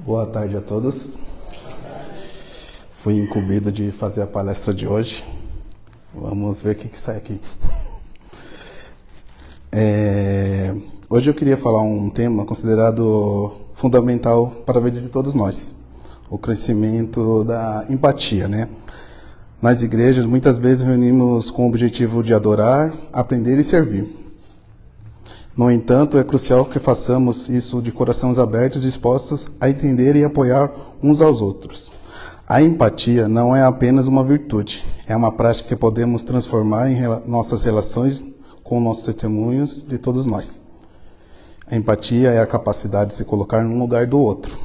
Boa tarde a todos. Fui incumbido de fazer a palestra de hoje. Vamos ver o que sai aqui. Hoje eu queria falar um tema considerado fundamental para a vida de todos nós. O crescimento da empatia, né? Nas igrejas, muitas vezes reunimos com o objetivo de adorar, aprender e servir. No entanto, é crucial que façamos isso de corações abertos, dispostos a entender e apoiar uns aos outros. A empatia não é apenas uma virtude, é uma prática que podemos transformar em nossas relações com nossos testemunhos de todos nós. A empatia é a capacidade de se colocar no lugar do outro,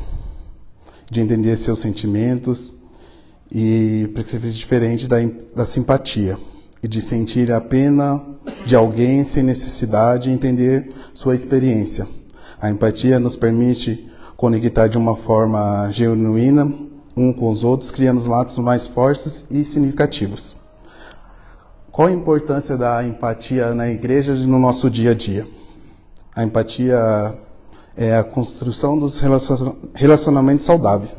de entender seus sentimentos e perspectivas diferentes da simpatia, e de sentir a pena de alguém sem necessidade de entender sua experiência. A empatia nos permite conectar de uma forma genuína um com os outros, criando laços mais fortes e significativos. Qual a importância da empatia na igreja e no nosso dia a dia? A empatia é a construção dos relacionamentos saudáveis,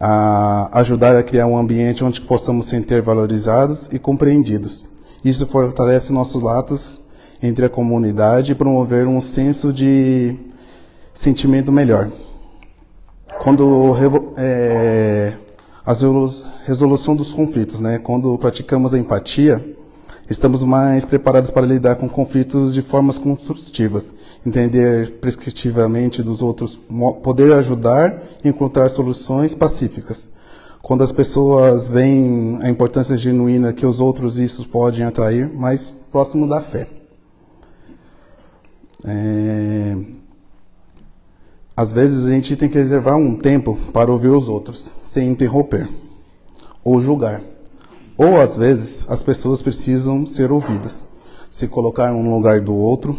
a ajudar a criar um ambiente onde possamos sentir valorizados e compreendidos. Isso fortalece nossos laços entre a comunidade e promover um senso de sentimento melhor. Quando a resolução dos conflitos, né? Quando praticamos a empatia, estamos mais preparados para lidar com conflitos de formas construtivas, entender prescritivamente dos outros, poder ajudar e encontrar soluções pacíficas. Quando as pessoas veem a importância genuína que os outros isso podem atrair, mais próximo da fé. Às vezes a gente tem que reservar um tempo para ouvir os outros, sem interromper ou julgar. Ou, às vezes, as pessoas precisam ser ouvidas, se colocar no lugar do outro,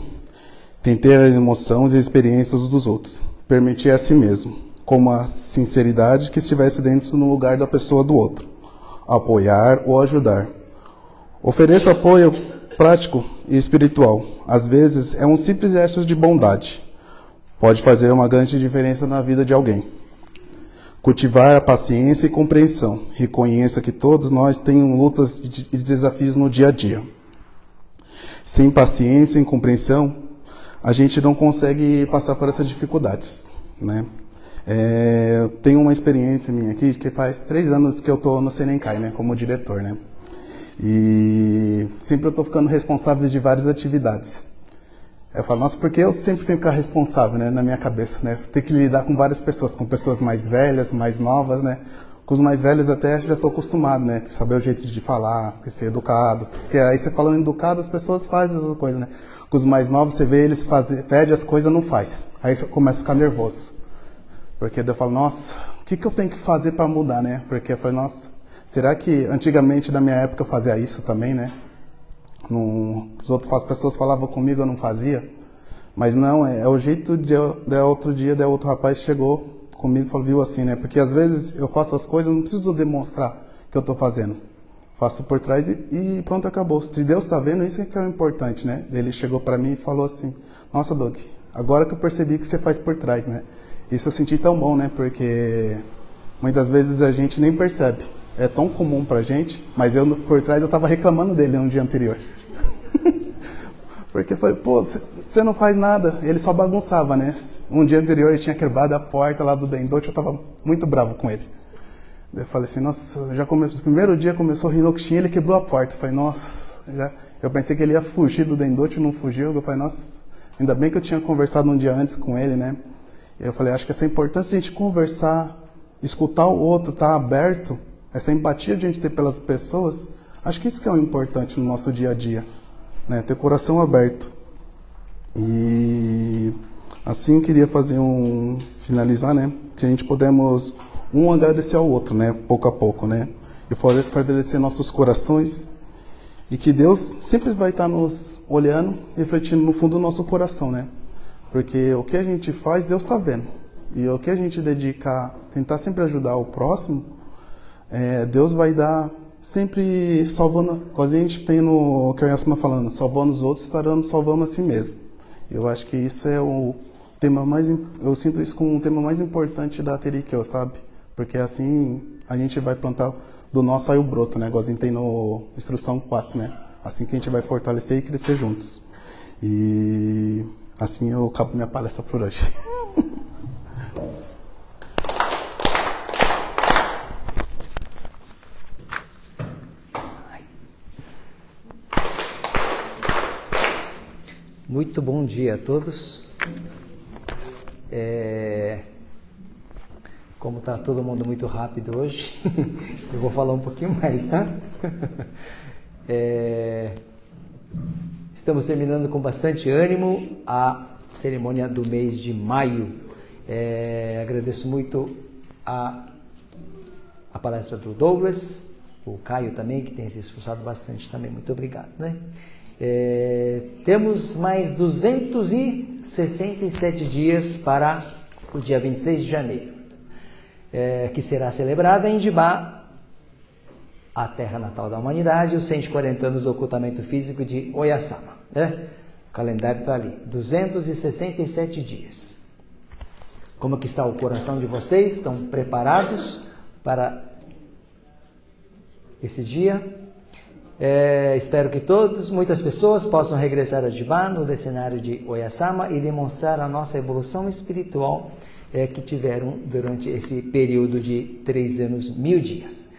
entender as emoções e experiências dos outros, permitir a si mesmo, com uma sinceridade que estivesse dentro no lugar da pessoa do outro, apoiar ou ajudar. Ofereça apoio prático e espiritual. Às vezes, é um simples gesto de bondade. Pode fazer uma grande diferença na vida de alguém. Cultivar a paciência e compreensão. Reconheça que todos nós temos lutas e desafios no dia a dia. Sem paciência e compreensão, a gente não consegue passar por essas dificuldades, né? Tenho uma experiência minha aqui, que faz 3 anos que eu estou no Senencai, né, como diretor, né? E sempre eu estou ficando responsável de várias atividades. Eu falo, nossa, porque eu sempre tenho que ficar responsável, né, na minha cabeça, né? Ter que lidar com várias pessoas, com pessoas mais velhas, mais novas, né? Com os mais velhos até já estou acostumado, né? Saber o jeito de falar, ser educado. Porque aí você falando educado, as pessoas fazem essas coisas, né? Com os mais novos, você vê eles pedem as coisas, não faz. Aí você começa a ficar nervoso. Porque daí eu falo, nossa, o que eu tenho que fazer para mudar, né? Porque eu falei, nossa, será que antigamente, na minha época, eu fazia isso também, né? As pessoas falavam comigo, eu não fazia. Mas não, é o jeito de outro dia, outro rapaz chegou comigo e falou, viu assim, né? Porque às vezes eu faço as coisas, não preciso demonstrar que eu estou fazendo. Faço por trás e pronto, acabou. Se Deus está vendo, isso é que é o importante, né? Ele chegou para mim e falou assim, nossa, Doug, agora que eu percebi que você faz por trás, né? Isso eu senti tão bom, né? Porque muitas vezes a gente nem percebe. É tão comum pra gente, mas eu por trás eu estava reclamando dele no dia anterior. Porque foi, pô, você não faz nada. Ele só bagunçava, né? Um dia anterior ele tinha quebrado a porta lá do Dendote, eu estava muito bravo com ele. Daí eu falei assim, nossa, já começou, o primeiro dia começou o Rinoxin, ele quebrou a porta. Eu falei, nossa, eu pensei que ele ia fugir do Dendote, não fugiu. Eu falei, nossa, ainda bem que eu tinha conversado um dia antes com ele, né? E eu falei, acho que essa importância de a gente conversar, escutar o outro, estar aberto, essa empatia de a gente ter pelas pessoas, acho que isso que é o importante no nosso dia a dia, né? Ter o coração aberto. E assim eu queria finalizar, né? Que a gente podemos agradecer ao outro, né? Pouco a pouco, né? E fortalecer nossos corações. E que Deus sempre vai estar nos olhando, refletindo no fundo do nosso coração, né? Porque o que a gente faz, Deus está vendo. E o que a gente dedicar, tentar sempre ajudar o próximo, Deus vai dar sempre salvando, quase a gente tem no que eu ia falando, salvando os outros, salvando a si mesmo. Eu acho que isso é o eu sinto isso como um tema mais importante da Terikyo, sabe? Porque assim a gente vai plantar do nosso sai o broto, né? Igualzinho tem no Instrução 4, né? Assim que a gente vai fortalecer e crescer juntos. E assim eu acabo minha palestra por hoje. Muito bom dia a todos. Como está todo mundo muito rápido hoje, eu vou falar um pouquinho mais, tá? Estamos terminando com bastante ânimo a cerimônia do mês de maio. Agradeço muito a palestra do Douglas, o Caio também, que tem se esforçado bastante também. Muito obrigado, né? Temos mais 267 dias para o dia 26 de janeiro, que será celebrada em Jibá, a terra natal da humanidade, os 140 anos do ocultamento físico de Oyasama. Né? O calendário está ali, 267 dias. Como que está o coração de vocês? Estão preparados para esse dia? Espero que muitas pessoas possam regressar a Jibá no cenário de Oyasama e demonstrar a nossa evolução espiritual que tiveram durante esse período de 3 anos, 1000 dias.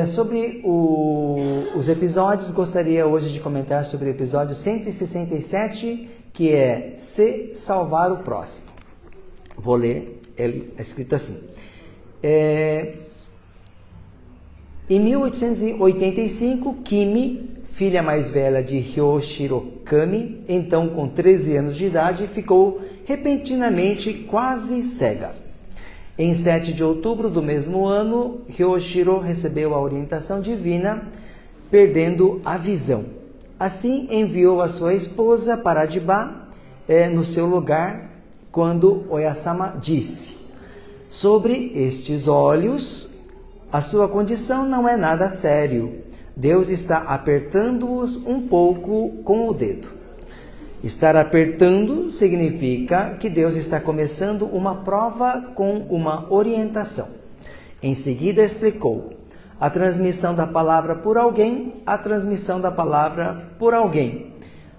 Sobre os episódios, gostaria hoje de comentar sobre o episódio 167, que é Se Salvar o Próximo. Vou ler, ele é escrito assim. Em 1885, Kimi, filha mais velha de Hyoshiro Kami, então com 13 anos de idade, ficou repentinamente quase cega. Em 7 de outubro do mesmo ano, Hyoshiro recebeu a orientação divina, perdendo a visão. Assim, enviou a sua esposa para Jibá, no seu lugar, quando Oyasama disse: sobre estes olhos, a sua condição não é nada sério. Deus está apertando-os um pouco com o dedo. Estar apertando significa que Deus está começando uma prova com uma orientação. Em seguida explicou: a transmissão da palavra por alguém, a transmissão da palavra por alguém.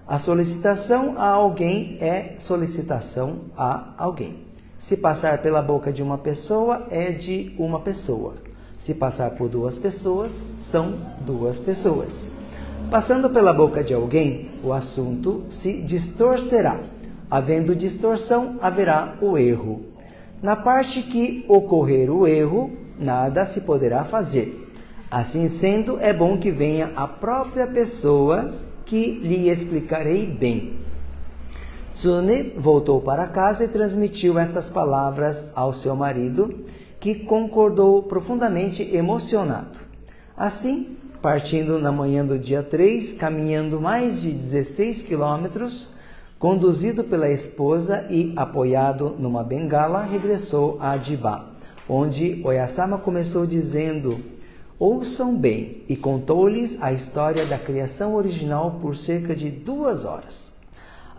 A solicitação a alguém é solicitação a alguém. Se passar pela boca de uma pessoa, é de uma pessoa. Se passar por 2 pessoas, são 2 pessoas. Passando pela boca de alguém, o assunto se distorcerá. Havendo distorção, haverá o erro. Na parte que ocorrer o erro, nada se poderá fazer. Assim sendo, é bom que venha a própria pessoa, que lhe explicarei bem. Tsune voltou para casa e transmitiu estas palavras ao seu marido, que concordou profundamente emocionado. Assim, partindo na manhã do dia 3, caminhando mais de 16 quilômetros, conduzido pela esposa e apoiado numa bengala, regressou a Jibá, onde Oyasama começou dizendo: ouçam bem, e contou-lhes a história da criação original por cerca de 2 horas.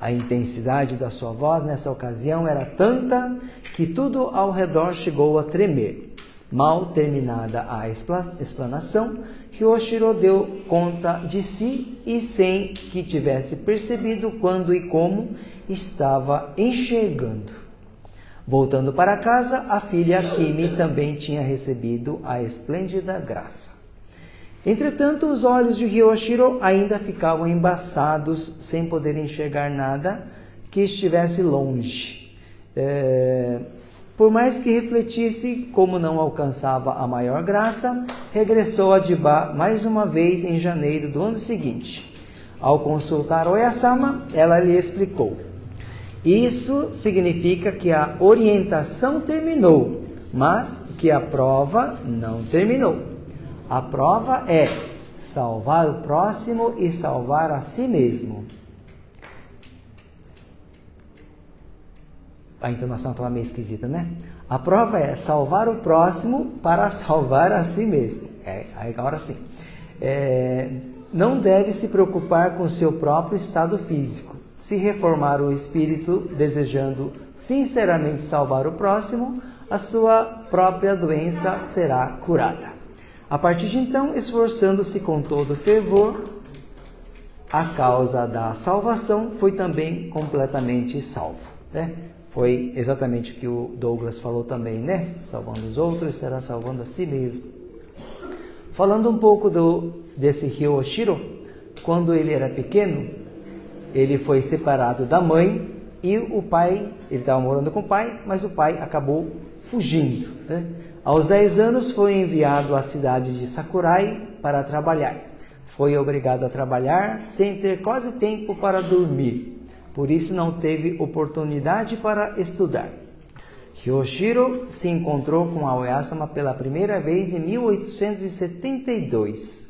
A intensidade da sua voz nessa ocasião era tanta que tudo ao redor chegou a tremer. Mal terminada a explanação, Hyoshiro deu conta de si e, sem que tivesse percebido quando e como, estava enxergando. Voltando para casa, a filha Kimi também tinha recebido a esplêndida graça. Entretanto, os olhos de Hyoshiro ainda ficavam embaçados, sem poder enxergar nada que estivesse longe. Por mais que refletisse, como não alcançava a maior graça, regressou a Jibá mais uma vez em janeiro do ano seguinte. Ao consultar Oyasama, ela lhe explicou: isso significa que a orientação terminou, mas que a prova não terminou. A prova é salvar o próximo e salvar a si mesmo. A entonação estava meio esquisita, né? A prova é salvar o próximo para salvar a si mesmo. Agora sim. Não deve se preocupar com seu próprio estado físico. se reformar o espírito, desejando sinceramente salvar o próximo, a sua própria doença será curada. A partir de então, esforçando-se com todo fervor, a causa da salvação foi também completamente salvo, né? Foi exatamente o que o Douglas falou também, né? Salvando os outros, será salvando a si mesmo. Falando um pouco desse Hyoshiro, quando ele era pequeno, ele foi separado da mãe e o pai, ele estava morando com o pai, mas o pai acabou fugindo, né? Aos 10 anos foi enviado à cidade de Sakurai para trabalhar. Foi obrigado a trabalhar sem ter quase tempo para dormir. Por isso não teve oportunidade para estudar. Hyoshiro se encontrou com Aoyasama pela primeira vez em 1872.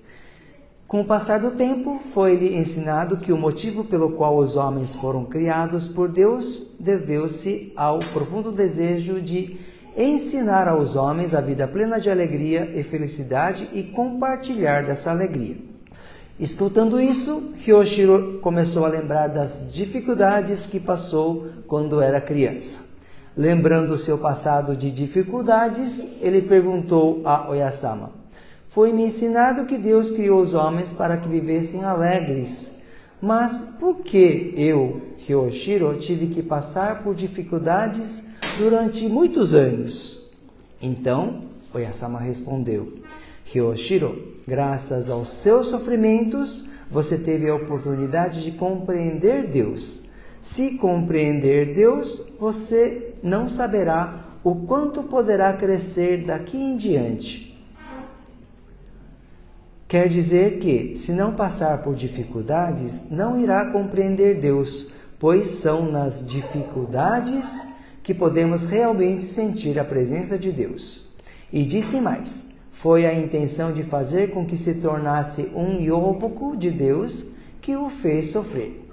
Com o passar do tempo, foi-lhe ensinado que o motivo pelo qual os homens foram criados por Deus deveu-se ao profundo desejo de ensinar aos homens a vida plena de alegria e felicidade e compartilhar dessa alegria. Escutando isso, Hyoshiro começou a lembrar das dificuldades que passou quando era criança. Lembrando o seu passado de dificuldades, ele perguntou a Oyasama: "Foi-me ensinado que Deus criou os homens para que vivessem alegres. Mas por que eu, Hyoshiro, tive que passar por dificuldades durante muitos anos?" Então, Oyasama respondeu: "Hyoshiro, graças aos seus sofrimentos, você teve a oportunidade de compreender Deus. Se compreender Deus, você não saberá o quanto poderá crescer daqui em diante." Quer dizer que, se não passar por dificuldades, não irá compreender Deus, pois são nas dificuldades que podemos realmente sentir a presença de Deus. E disse mais: foi a intenção de fazer com que se tornasse um Yoboku de Deus que o fez sofrer.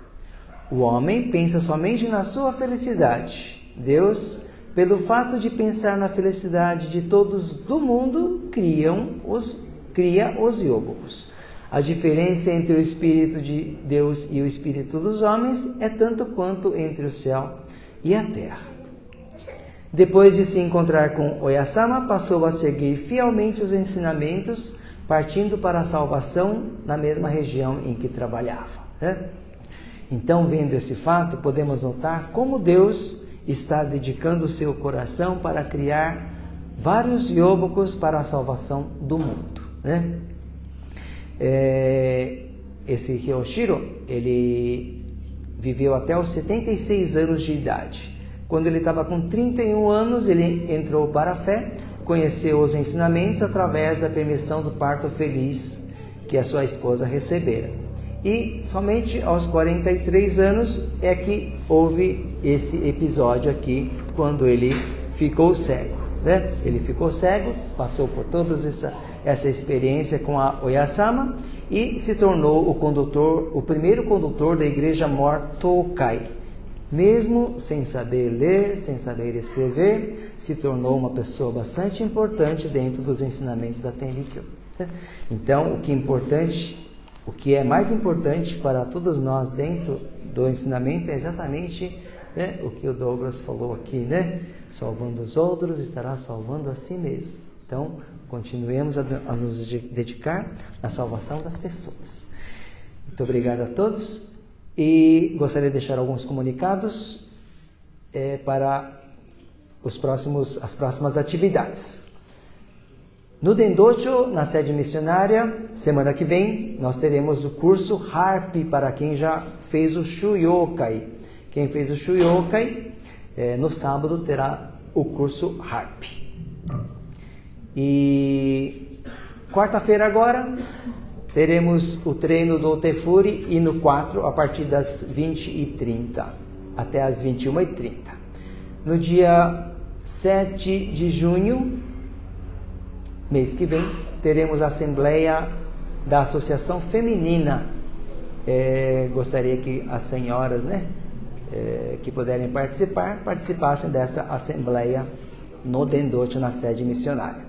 O homem pensa somente na sua felicidade. Deus, pelo fato de pensar na felicidade de todos do mundo, cria os Yobokus. A diferença entre o Espírito de Deus e o Espírito dos homens é tanto quanto entre o céu e a terra. Depois de se encontrar com Oyasama, passou a seguir fielmente os ensinamentos, partindo para a salvação na mesma região em que trabalhava, né? Então, vendo esse fato, podemos notar como Deus está dedicando o seu coração para criar vários Yobokus para a salvação do mundo, né? Esse Hyoshiro, ele viveu até os 76 anos de idade. Quando ele estava com 31 anos, ele entrou para a fé, conheceu os ensinamentos através da permissão do parto feliz que a sua esposa recebera. E somente aos 43 anos é que houve esse episódio aqui, quando ele ficou cego, né? Ele ficou cego, passou por toda essa experiência com a Oyasama e se tornou o primeiro condutor da igreja mor Tokai. Mesmo sem saber ler, sem saber escrever, se tornou uma pessoa bastante importante dentro dos ensinamentos da Tenrikyo. Então, o que é mais importante para todos nós dentro do ensinamento é exatamente, né, o que o Douglas falou aqui, né? Salvando os outros, estará salvando a si mesmo. Então, continuemos a nos dedicar à salvação das pessoas. Muito obrigado a todos. E gostaria de deixar alguns comunicados para as próximas atividades. No Dendocho, na sede missionária, semana que vem, nós teremos o curso Harp para quem já fez o Shuyokai. Quem fez o Shuyokai, no sábado terá o curso Harp. E quarta-feira agora, teremos o treino do Tefuri e no 4 a partir das 20h30 até as 21h30. No dia 7 de junho, mês que vem, teremos a Assembleia da Associação Feminina. Gostaria que as senhoras, né, que puderem participassem dessa Assembleia no Dendocho, na sede missionária.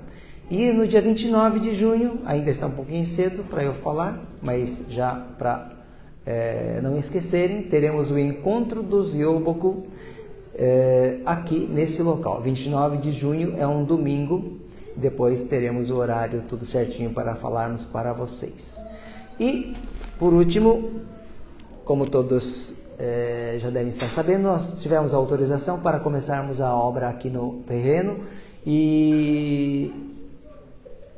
E no dia 29 de junho, ainda está um pouquinho cedo para eu falar, mas já para não esquecerem, teremos o encontro dos Yoboku aqui nesse local. 29 de junho é um domingo. Depois teremos o horário tudo certinho para falarmos para vocês. E, por último, como todos já devem estar sabendo, nós tivemos a autorização para começarmos a obra aqui no terreno e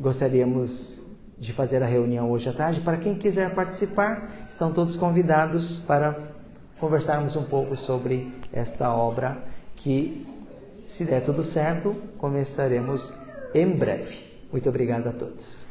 gostaríamos de fazer a reunião hoje à tarde. Para quem quiser participar, estão todos convidados para conversarmos um pouco sobre esta obra que, se der tudo certo, começaremos em breve. Muito obrigado a todos.